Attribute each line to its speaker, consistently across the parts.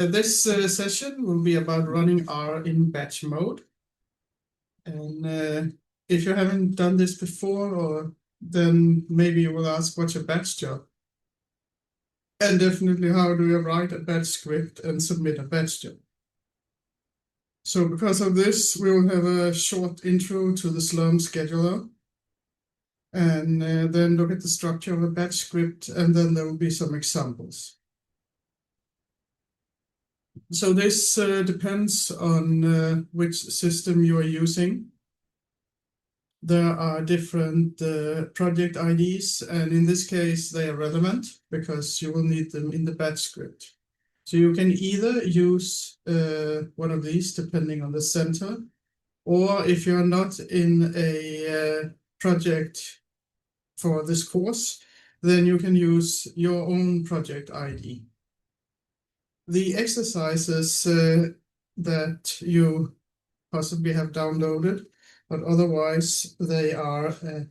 Speaker 1: This session will be about running R in batch mode. And if you haven't done this before, then maybe you will ask, what's a batch job? And definitely, how do you write a batch script and submit a batch job? So because of this, we will have a short intro to the Slurm scheduler, and then look at the structure of a batch script, and then there will be some examples. So this depends on which system you are using. There are different project IDs, and in this case, they are relevant because you will need them in the batch script. So you can either use one of these depending on the center, or if you're not in a project for this course, then you can use your own project ID. The exercises that you possibly have downloaded, but otherwise they are at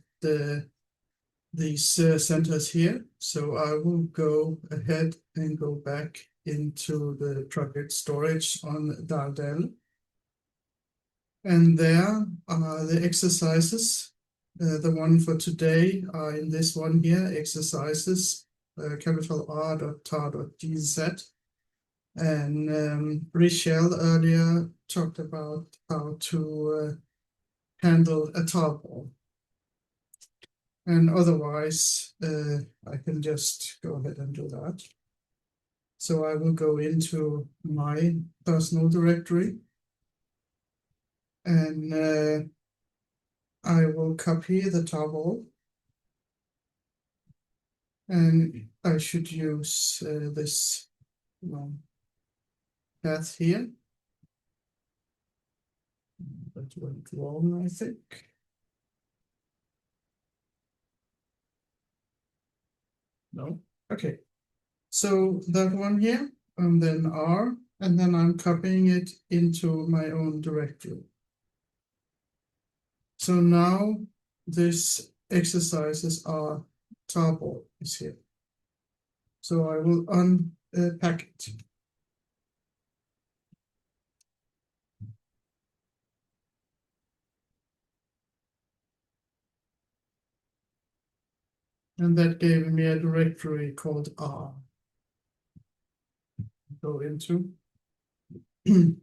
Speaker 1: these centers here. So I will go ahead and go back into the project storage on Dardel. And there are the exercises. The one for today are in this one here, exercises, capital R.tar.gz. And Richelle earlier talked about how to handle a tarball. And otherwise, I can just go ahead and do that. So I will go into my personal directory, and I will copy the tarball. And I should use this path here. That went wrong, I think. No, okay. So that one here, and then R, and then I'm copying it into my own directory. So now this exercises are tarball is here. So I will unpack it. And that gave me a directory called R. Go into. And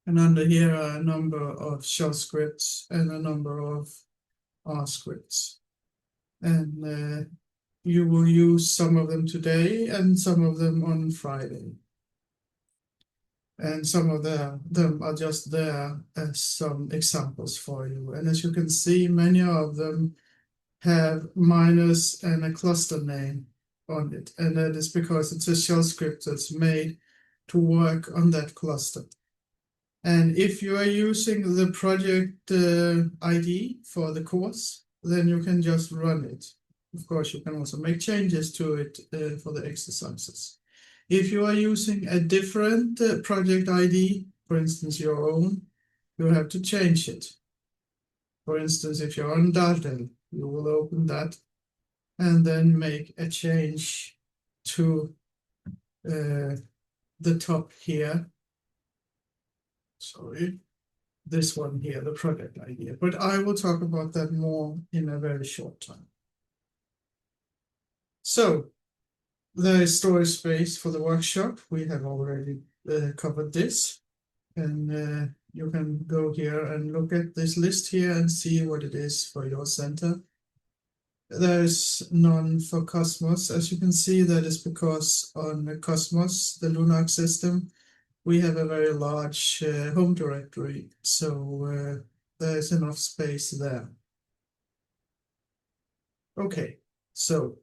Speaker 1: under here are a number of shell scripts and a number of R scripts. And you will use some of them today and some of them on Friday. And some of them are just there as some examples for you. And as you can see, many of them have minus and a cluster name on it. And that is because it's a shell script that's made to work on that cluster. And if you are using the project ID for the course, then you can just run it. Of course, you can also make changes to it for the exercises. If you are using a different project ID, for instance, your own, you have to change it. For instance, if you're on Dardel, you will open that and then make a change to the top here. Sorry, this one here, the project idea. But I will talk about that more in a very short time. So there is storage space for the workshop. We have already covered this. And you can go here and look at this list here and see what it is for your center. There's none for Cosmos. As you can see, that is because on Cosmos, the LUNARC system, we have a very large home directory. So there's enough space there. Okay, so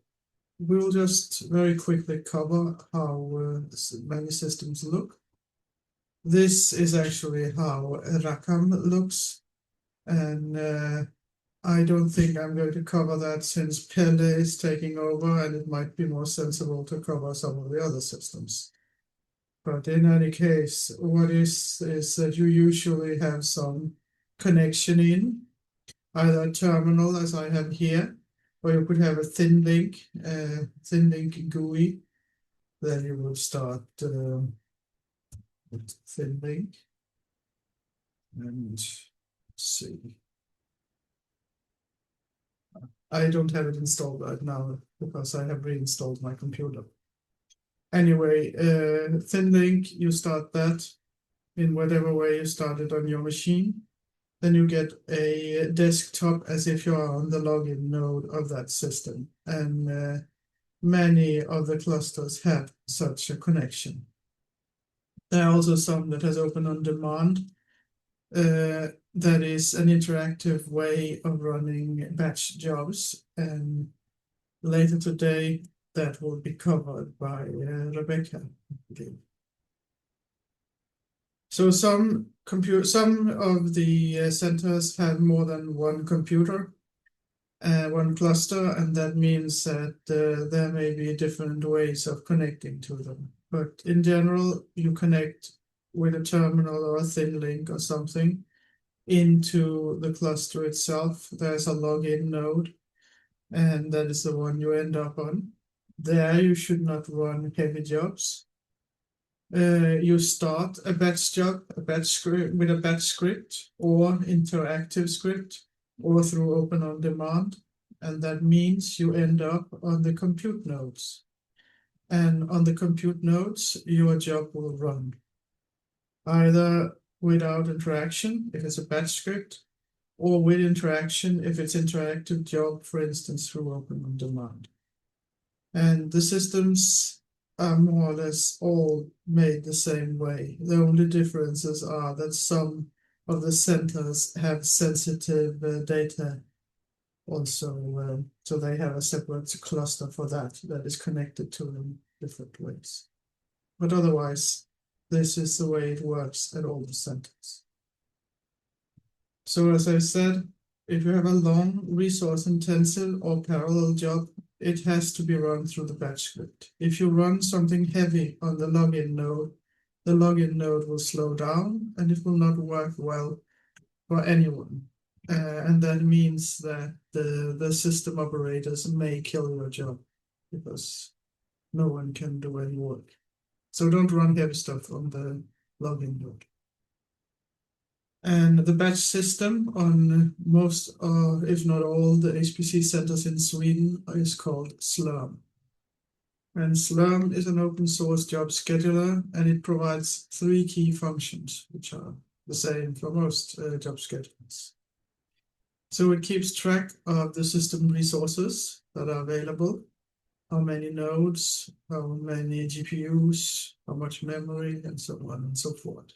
Speaker 1: we'll just very quickly cover how many systems look. This is actually how Rakam looks, and I don't think I'm going to cover that since Pelle is taking over, and it might be more sensible to cover some of the other systems. But in any case, what is that you usually have some connection in, either a terminal as I have here, or you could have a thin link GUI. Then you will start thin link. And let's see. I don't have it installed right now because I have reinstalled my computer. Anyway, thin link, you start that in whatever way you started on your machine. Then you get a desktop as if you are on the login node of that system. And many of the clusters have such a connection. There are also some that has open on demand. That is an interactive way of running batch jobs. And later today, that will be covered by Rebecca. So some of the centers have more than one computer, one cluster, and that means that there may be different ways of connecting to them. But in general, you connect with a terminal or a thin link or something into the cluster itself. There's a login node, and that is the one you end up on. There you should not run heavy jobs. You start a batch job, a batch script with a batch script or interactive script or through open on demand. And that means you end up on the compute nodes. And on the compute nodes, your job will run either without interaction, if it's a batch script, or with interaction, if it's interactive job, for instance, through open on demand. And the systems are more or less all made the same way. The only differences are that some of the centers have sensitive data also, so they have a separate cluster for that is connected to them different ways. But otherwise, this is the way it works at all the centers. So as I said, if you have a long resource-intensive or parallel job, it has to be run through the batch script. If you run something heavy on the login node will slow down and it will not work well for anyone. And that means that the system operators may kill your job because no one can do any work. So don't run heavy stuff on the login node. And the batch system on most, if not all, the HPC centers in Sweden is called Slurm. And Slurm is an open source job scheduler, and it provides 3 key functions, which are the same for most job schedulers. So it keeps track of the system resources that are available, how many nodes, how many GPUs, how much memory, and so on and so forth.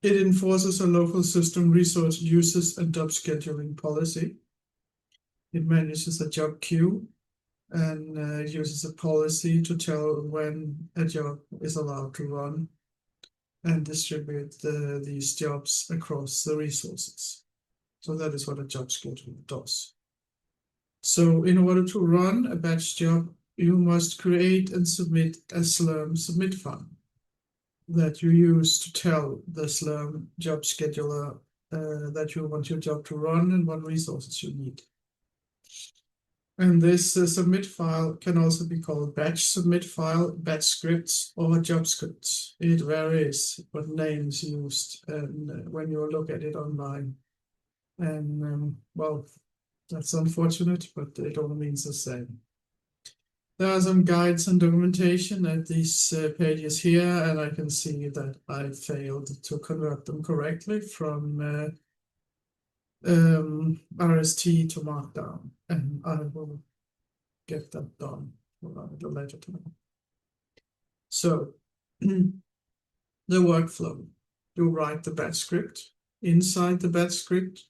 Speaker 1: It enforces a local system resource uses and job scheduling policy. It manages a job queue and uses a policy to tell when a job is allowed to run and distribute these jobs across the resources. So that is what a job scheduler does. So in order to run a batch job, you must create and submit a Slurm submit file that you use to tell the Slurm job scheduler that you want your job to run and what resources you need. And this submit file can also be called batch submit file, batch scripts, or job scripts. It varies what name is used when you look at it online. And well, that's unfortunate, but it all means the same. There are some guides and documentation at these pages here, and I can see that I failed to convert them correctly from RST to Markdown, and I will get that done at a later time. So, the workflow. You write the batch script. Inside the batch script,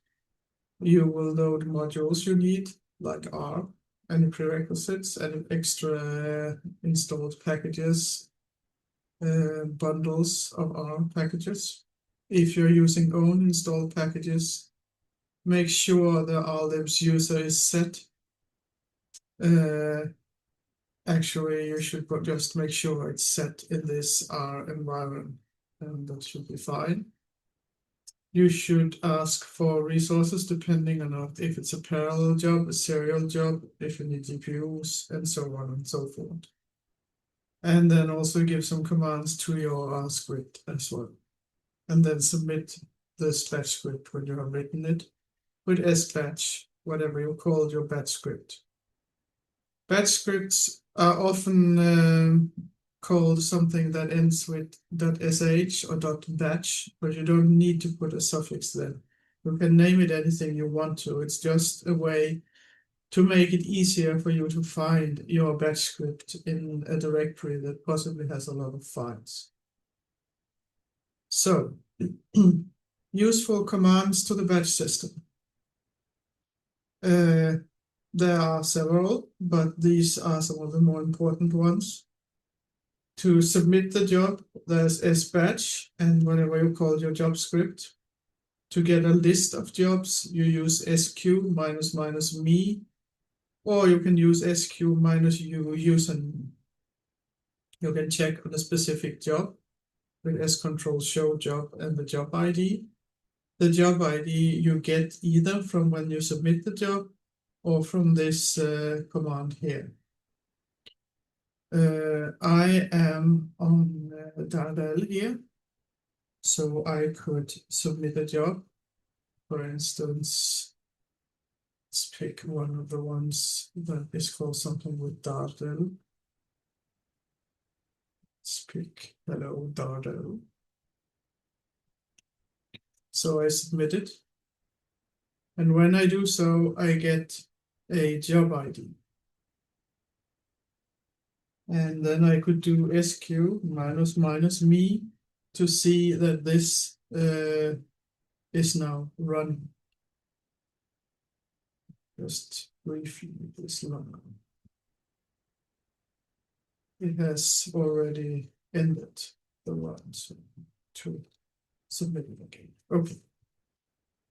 Speaker 1: you will load modules you need, like R, any prerequisites, any extra installed packages, bundles of R packages. If you're using own installed packages, make sure the rlibs user is set. Actually, you should just make sure it's set in this R environment, and that should be fine. You should ask for resources depending on if it's a parallel job, a serial job, if you need GPUs, and so on and so forth. and then also give some commands to your R script as well. And then submit this batch script when you have written it with sbatch, whatever you call your batch script. Batch scripts are often called something that ends with .sh or .batch, but you don't need to put a suffix there. You can name it anything you want to. It's just a way to make it easier for you to find your batch script in a directory that possibly has a lot of files. So, useful commands to the batch system. There are several, but these are some of the more important ones. To submit the job, there's sbatch and whatever you call your job script. To get a list of jobs, you use sq -- me, or you can use sq - u username. You can check on a specific job with scontrol show job and the job ID. The job ID you get either from when you submit the job or from this command here. I am on Dardel here, so I could submit a job. For instance, let's pick one of the ones that is called something with Dardel. Let's pick hello Dardel. So I submit it. And when I do so, I get a job ID. And then I could do sq - me to see that this is now running. Just briefly this long. It has already ended the run, so to submit it again. Okay.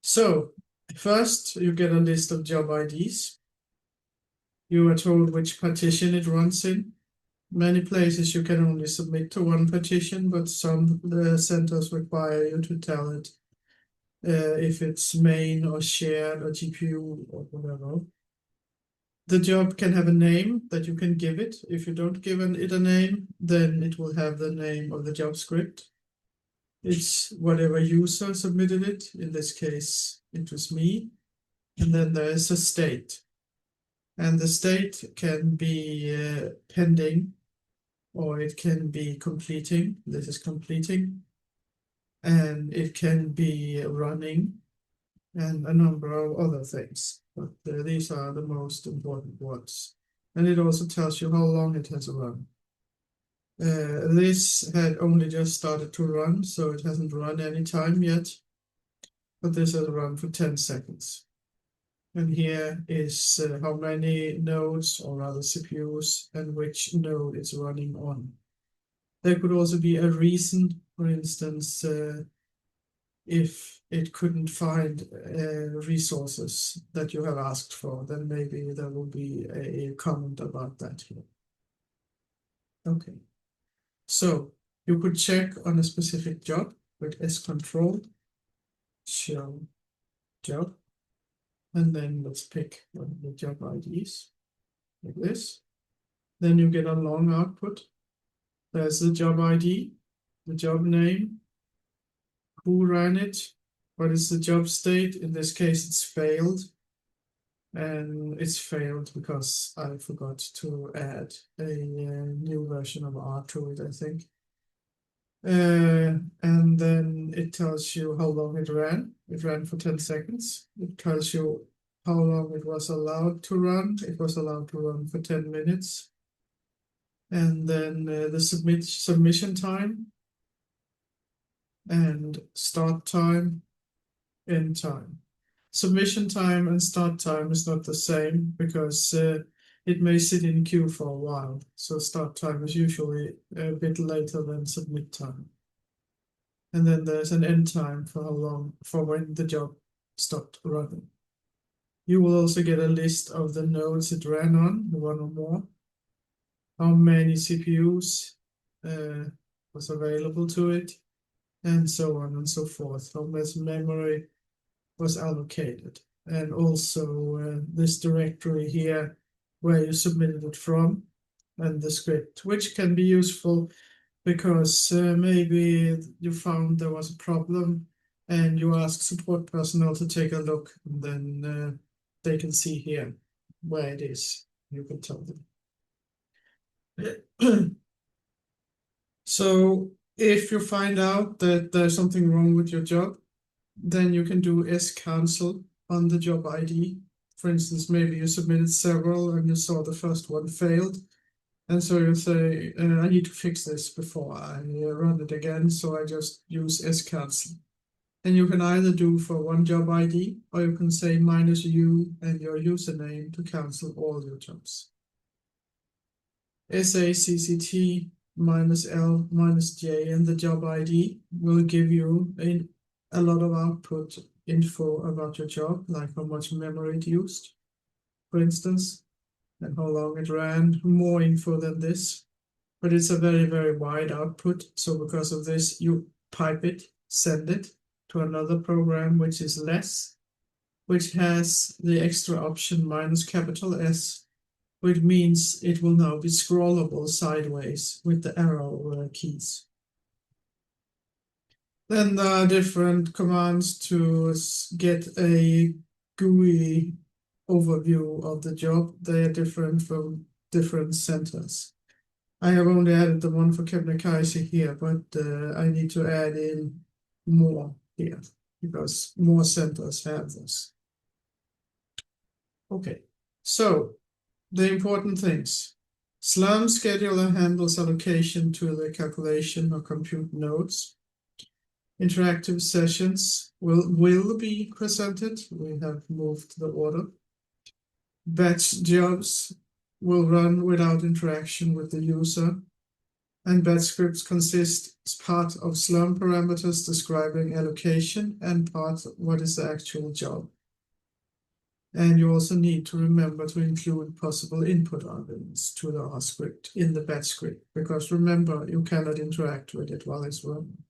Speaker 1: So first you get a list of job IDs. You are told which partition it runs in. Many places you can only submit to one partition, but some centers require you to tell it if it's main or shared or GPU or whatever. The job can have a name that you can give it. If you don't give it a name, then it will have the name of the job script. It's whatever user submitted it. In this case, it was me. And then there is a state. And the state can be pending, or it can be completing. This is completing. And it can be running, and a number of other things. But these are the most important ones. And it also tells you how long it has run. This had only just started to run, so it hasn't run any time yet. But this has run for 10 seconds. And here is how many nodes, or rather CPUs, and which node it's running on. There could also be a reason, for instance, if it couldn't find resources that you have asked for, then maybe there will be a comment about that here. Okay, so you could check on a specific job with scontrol show job, and then let's pick one of the job IDs like this. Then you get a long output. There's the job ID, the job name, who ran it, what is the job state. In this case, it's failed. And it's failed because I forgot to add a new version of R to it, I think. And then it tells you how long it ran. It ran for 10 seconds. It tells you how long it was allowed to run. It was allowed to run for 10 minutes. And then the submission time, and start time, end time. Submission time and start time is not the same because it may sit in queue for a while. So start time is usually a bit later than submit time. And then there's an end time for how long, for when the job stopped running. You will also get a list of the nodes it ran on, one or more, how many CPUs was available to it, and so on and so forth, how much memory was allocated, and also this directory here where you submitted it from, and the script, which can be useful because maybe you found there was a problem and you ask support personnel to take a look, and then they can see here where it is. You can tell them. So if you find out that there's something wrong with your job, then you can do S-cancel on the job ID. For instance, maybe you submitted several and you saw the first one failed. And so you say, I need to fix this before I run it again. So I just use S-cancel. And you can either do for one job ID, or you can say -u and your username to cancel all your jobs. SACCT -L -J and the job ID will give you a lot of output info about your job, like how much memory it used, for instance, and how long it ran, more info than this. But it's a very, very wide output. So because of this, you pipe it, send it to another program, which is less, which has the extra option -S, which means it will now be scrollable sideways with the arrow keys. Then there are different commands to get a GUI overview of the job. They are different from different centers. I have only added the one for Kebnekaise here, but I need to add in more here because more centers have this. Okay, so the important things. Slurm scheduler handles allocation to the calculation or compute nodes. Interactive sessions will be presented. We have moved the order. Batch jobs will run without interaction with the user. And batch scripts consist as part of Slurm parameters describing allocation and part of what is the actual job. And you also need to remember to include possible input arguments to the R script in the batch script, because remember, you cannot interact with it while it's running.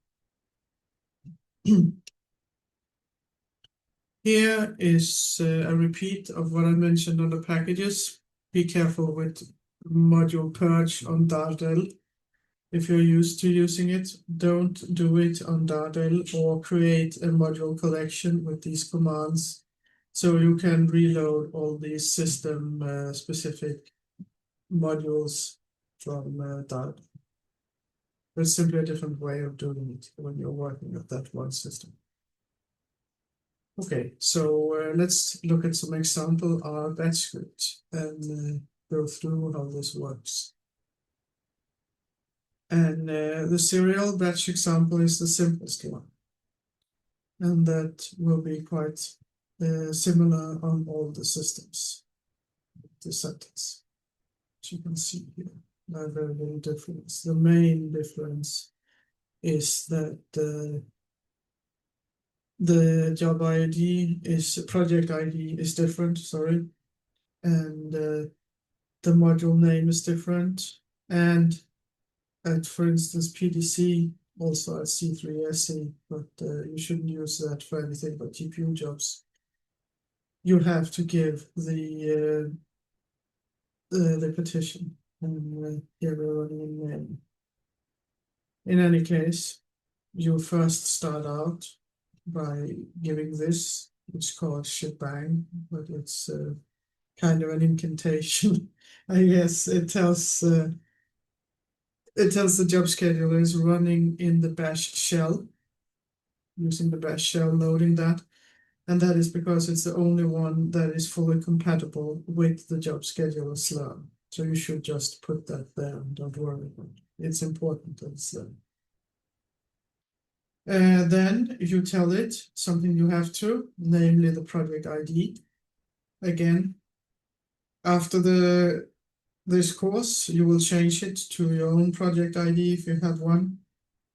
Speaker 1: Here is a repeat of what I mentioned on the packages. Be careful with module purge on Dardel. If you're used to using it, don't do it on Dardel, or create a module collection with these commands so you can reload all these system specific modules from Dardel. It's simply a different way of doing it when you're working with that one system. Okay, so let's look at some example R batch script and go through how this works. And the serial batch example is the simplest one. And that will be quite similar on all the systems. The settings, which you can see here, there are very little difference. The main difference is that the job ID is project ID is different, sorry, and the module name is different, and at, for instance, PDC, also at C3SE, but you shouldn't use that for anything but GPU jobs. You have to give the petition, and here we're running in main. In any case, you first start out by giving this, which is called shebang, but it's kind of an incantation. I guess it tells the job scheduler is running in the bash shell, using the bash shell, loading that. And that is because it's the only one that is fully compatible with the job scheduler Slurm. So you should just put that there, don't worry about it. It's important that it's there. Then you tell it something you have to, namely the project ID. Again, after this course, you will change it to your own project ID if you have one.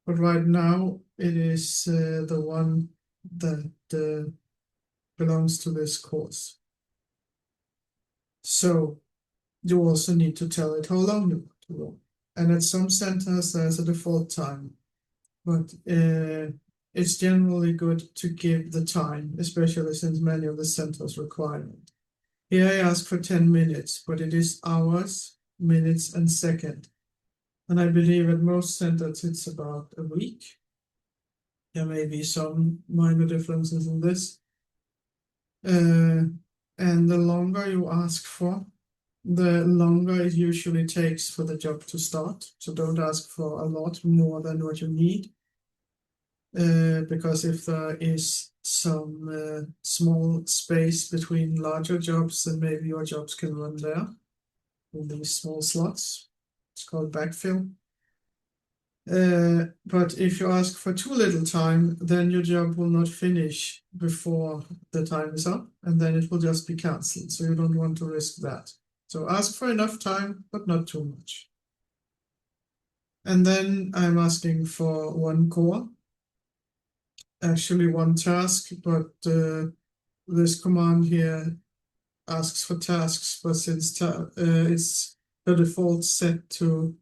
Speaker 1: But right now, it is the one that belongs to this course. So you also need to tell it how long you want to run. And at some centers, there's a default time. But it's generally good to give the time, especially since many of the centers require it. Here I ask for 10 minutes, but it is hours minutes and second. And I believe at most centers it's about a week. There may be some minor differences in this. And the longer you ask for, the longer it usually takes for the job to start. So don't ask for a lot more than what you need. Because if there is some small space between larger jobs, then maybe your jobs can run there in these small slots. It's called backfill. But if you ask for too little time, then your job will not finish before the time is up, and then it will just be cancelled. So you don't want to risk that. So ask for enough time, but not too much. And then I'm asking for one core, actually one task, but this command here asks for tasks, but since it's the default set to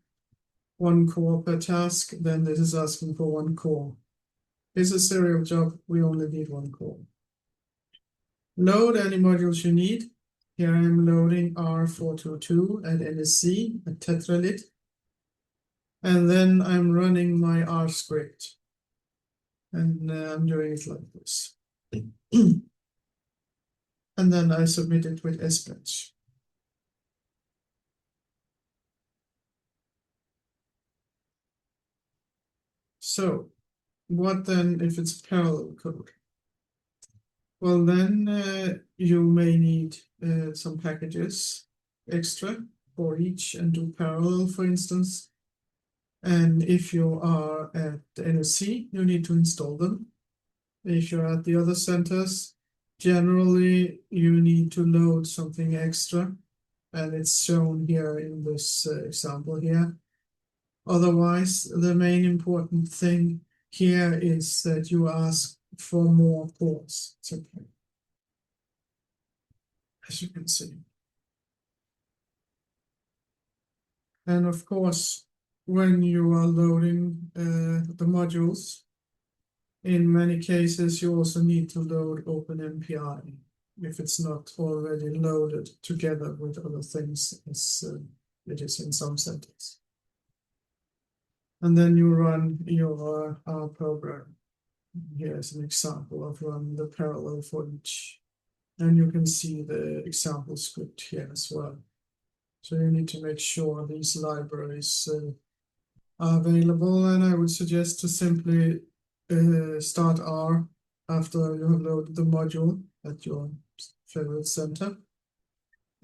Speaker 1: one core per task, then this is asking for one core. It's a serial job, we only need one core. Load any modules you need. Here I am loading R422 at NSC, at Tetralit. And then I'm running my R script. And I'm doing it like this. And then I submit it with SBatch. So what then if it's parallel code? Well, then you may need some packages extra for each and do parallel, for instance. And if you are at the NSC, you need to install them. If you're at the other centers, generally you need to load something extra. And it's shown here in this example here. Otherwise, the main important thing here is that you ask for more ports, simply, as you can see. And of course, when you are loading the modules, in many cases, you also need to load OpenMPI if it's not already loaded together with other things as it is in some settings. And then you run your R program. Here's an example of running the parallel for each. And you can see the example script here as well. So you need to make sure these libraries are available. And I would suggest to simply start R after you have loaded the module at your favorite center.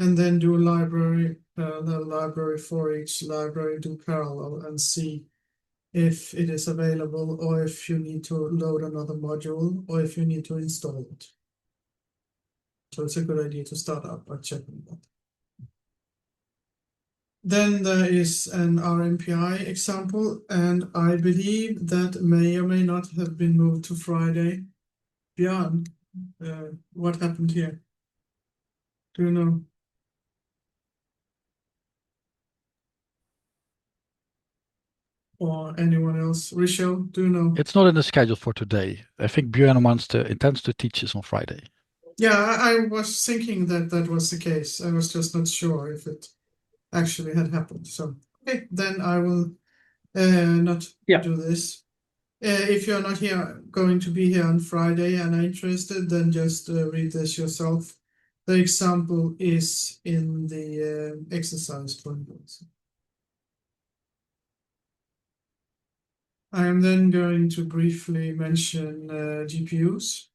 Speaker 1: And then do library, parallel library for each library, do parallel and see if it is available, or if you need to load another module, or if you need to install it. So it's a good idea to start out by checking that. Then there is an RMPI example, and I believe that may or may not have been moved to Friday. Björn, what happened here? Do you know? Or anyone else? Rishel, do you know?
Speaker 2: It's not in the schedule for today. I think Björn intends to teach this on Friday.
Speaker 1: Yeah, I was thinking that that was the case. I was just not sure if it actually had happened. So, okay, then I will not do this. If you're not going to be here on Friday and are interested, then just read this yourself. The example is in the exercise bundles. I am then going to briefly mention GPUs.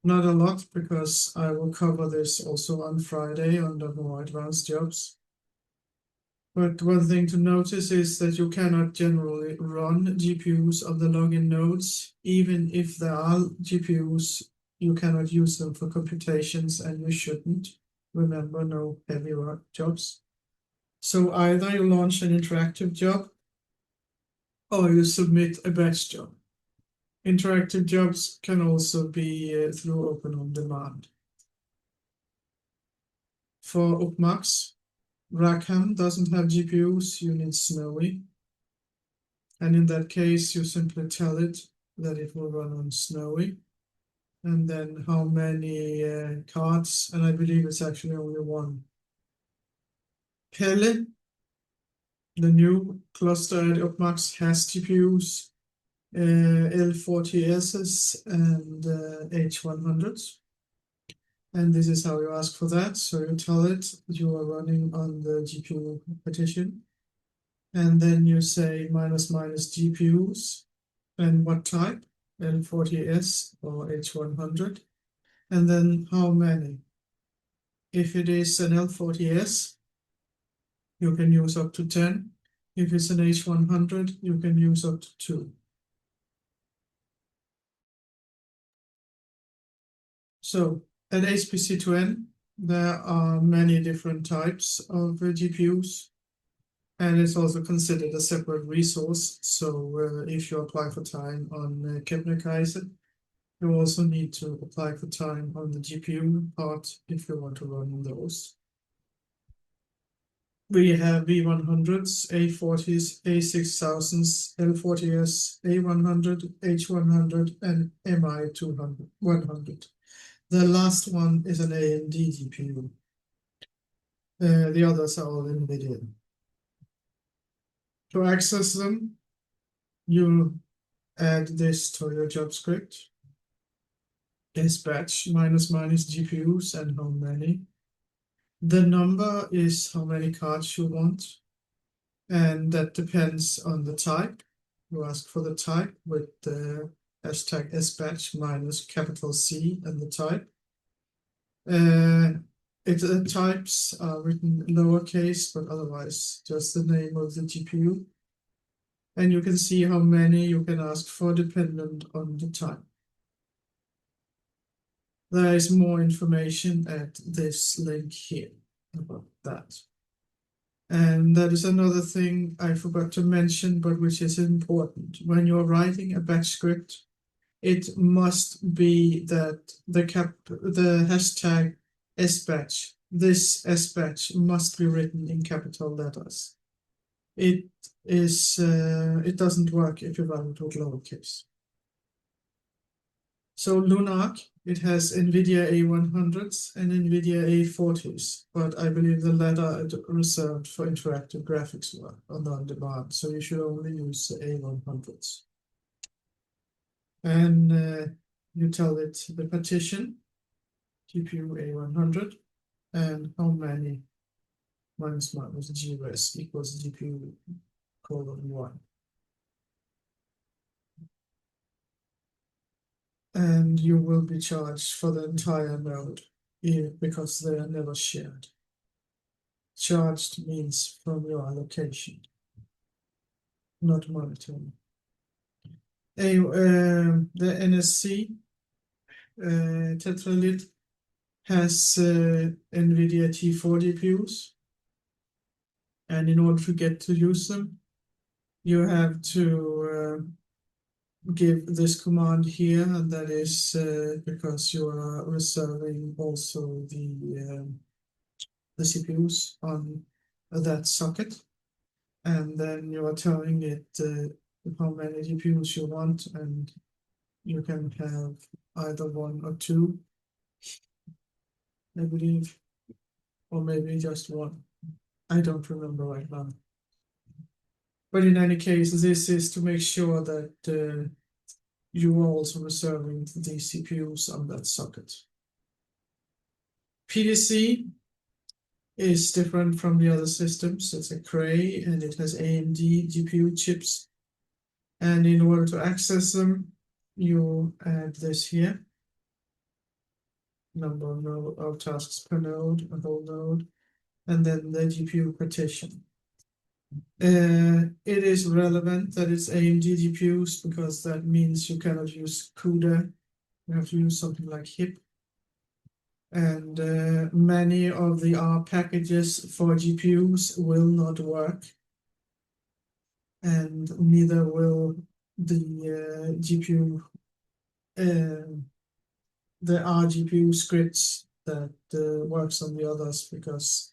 Speaker 1: Not a lot, because I will cover this also on Friday under more advanced jobs. But one thing to notice is that you cannot generally run GPUs on the login nodes. Even if there are GPUs, you cannot use them for computations, and you shouldn't. Remember, no heavy work jobs. So either you launch an interactive job, or you submit a batch job. Interactive jobs can also be through Open On Demand. For UPPMAX, Rackham doesn't have GPUs, you need Snowy. And in that case, you simply tell it that it will run on Snowy. And then how many cards, and I believe it's actually only one. Pelle The new cluster at UPPMAX has GPUs, L40Ss and H100s. And this is how you ask for that. So you tell it you are running on the GPU partition. And then you say minus GPUs and what type, L40S or H100. And then how many. If it is an L40S, you can use up to 10. If it's an H100, you can use up to 2. So at HPC2N, there are many different types of GPUs, and it's also considered a separate resource. So if you apply for time on Kebnekaise, you also need to apply for time on the GPU part if you want to run those. We have V100s, A40s, A6000s, L40S, A100, H100, and MI100. The last one is an AMD GPU. The others are all NVIDIA. To access them, you add this to your job script. Dispatch minus GPUs and how many. The number is how many cards you want, and that depends on the type. You ask for the type with the hashtag SBatch minus capital C and the type. The types are written lowercase, but otherwise just the name of the GPU. And you can see how many you can ask for dependent on the type. There is more information at this link here about that. And that is another thing I forgot to mention, but which is important. When you're writing a batch script, it must be that the hashtag SBatch, this SBatch must be written in capital letters. It doesn't work if you run it with lowercase. So LUNARC, it has NVIDIA A100s and NVIDIA A40s, but I believe the latter is reserved for interactive graphics work on demand, so you should only use the A100s. And you tell it the partition, GPU A100, and how many minus GRES equals GPU colon 1. And you will be charged for the entire node because they are never shared. Charged means from your allocation, not monetary. The NSC Tetralit has NVIDIA T4 GPUs, and in order to get to use them, you have to give this command here, and that is because you are reserving also the CPUs on that socket, and then you are telling it how many GPUs you want, and you can have either 1 or 2, I believe, or maybe just 1. I don't remember right now. But in any case, this is to make sure that you are also reserving the CPUs on that socket. PDC is different from the other systems. It's a Cray and it has AMD GPU chips. And in order to access them, you add this here. Number of tasks per node, a whole node, and then the GPU partition. It is relevant that it's AMD GPUs because that means you cannot use CUDA. You have to use something like HIP. And many of the R packages for GPUs will not work. And neither will the GPU, the R GPU scripts that works on the others, because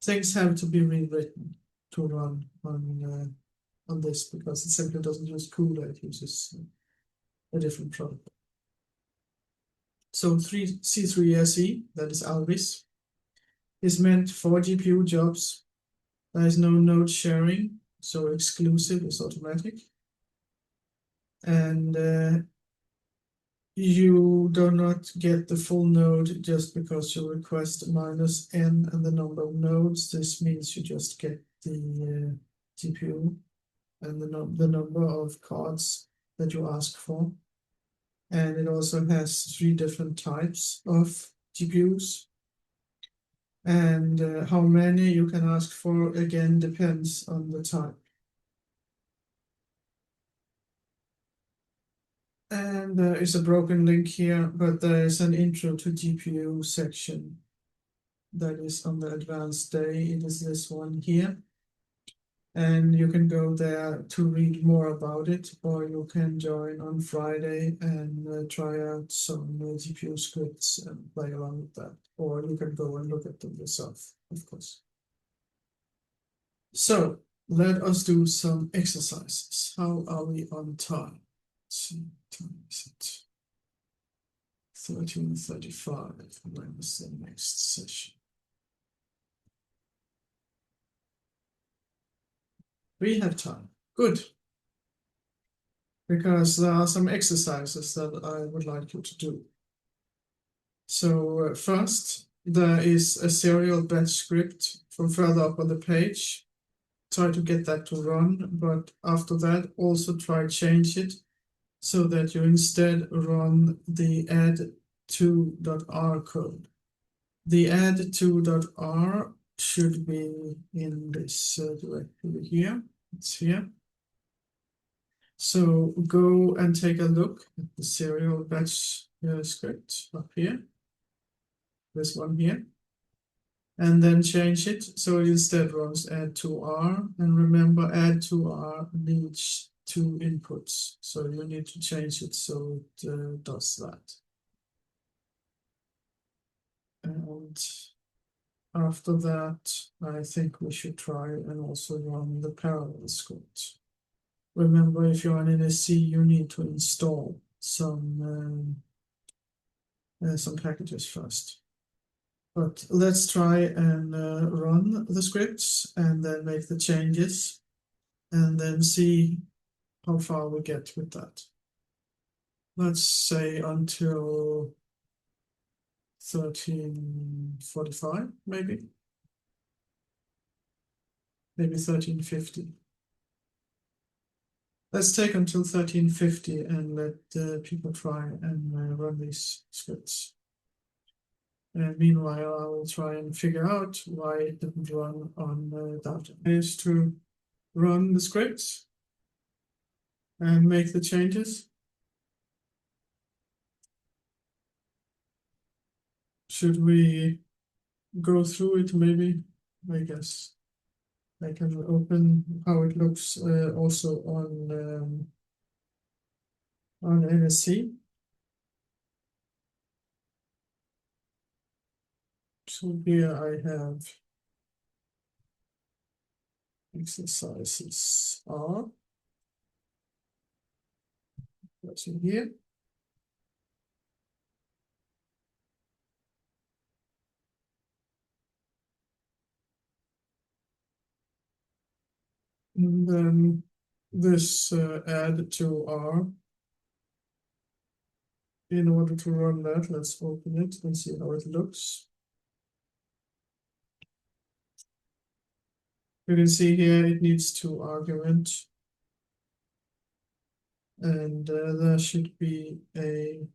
Speaker 1: things have to be rewritten to run on this, because it simply doesn't use CUDA, it uses a different protocol. So C3SE, that is Alvis, is meant for GPU jobs. There is no node sharing, so exclusive is automatic. And you do not get the full node just because you request -n and the number of nodes. This means you just get the GPU and the number of cards that you ask for. And it also has 3 different types of GPUs. And how many you can ask for, again, depends on the type. And there is a broken link here, but there is an intro to GPU section that is on the advanced day. It is this one here. And you can go there to read more about it, or you can join on Friday and try out some GPU scripts and play around with that. Or you can go and look at them yourself, of course. So let us do some exercises. How are we on time? Let's see, time is it 13:35. When is the next session? We have time. Good. Because there are some exercises that I would like you to do. So first, there is a serial batch script from further up on the page. Try to get that to run, but after that, also try change it so that you instead run the add2.r code. The add2.r should be in this directory here. It's here. So go and take a look at the serial batch script up here. This one here. And then change it so it instead runs add2r. And remember, add2r needs 2 inputs. So you need to change it so it does that. And after that, I think we should try and also run the parallel script. Remember, if you're on NAISS, you need to install some packages first. But let's try and run the scripts and then make the changes and then see how far we get with that. Let's say until 13:45, maybe 13:50. Let's take until 13:50 and let people try and run these scripts. And meanwhile, I will try and figure out why it didn't run on data. Is to run the scripts and make the changes. Should we go through it maybe? I guess I can open how it looks also on NAISS. So here I have exercises R. That's in here. And then this add2r. In order to run that, let's open it and see how it looks. You can see here it needs 2 arguments. And there should be a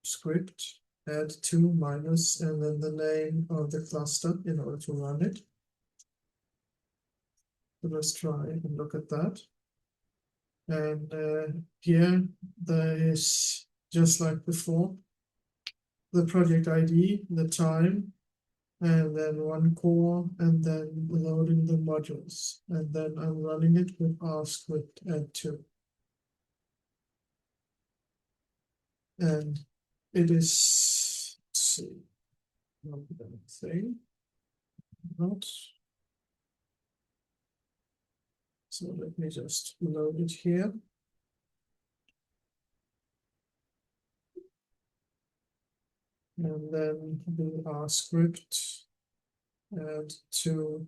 Speaker 1: script, add2 minus, and then the name of the cluster in order to run it. So let's try and look at that. And here there is, just like before, the project ID, the time, and then 1 core, and then loading the modules. And then I'm running it with R script add2. And it is, let's see, not anything. Not. So let me just load it here. And then do R script add2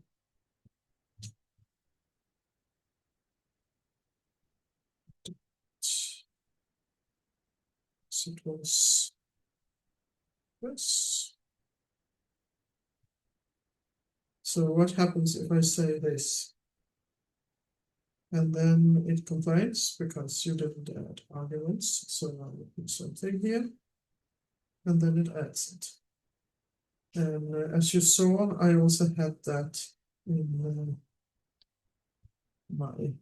Speaker 1: it was this. So what happens if I say this? And then it complains because you didn't add arguments. So I will put something here. And then it adds it. And as you saw, I also had that in my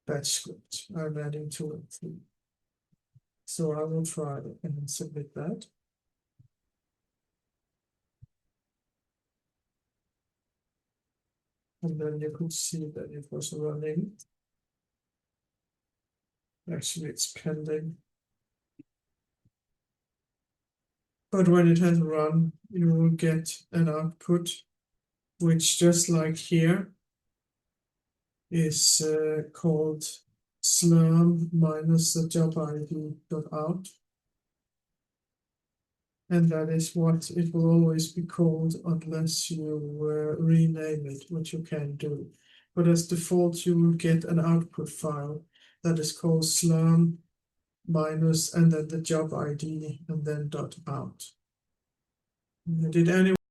Speaker 1: batch script. I'm adding 2 and 3. So I will try and submit that. And then you could see that it was running. Actually, it's pending. But when it has run, you will get an output, which just like here, is called Slurm minus the job ID dot out. And that is what it will always be called unless you rename it, which you can do. But as default, you will get an output file that is called Slurm minus and then the job ID and then dot out. Did anyone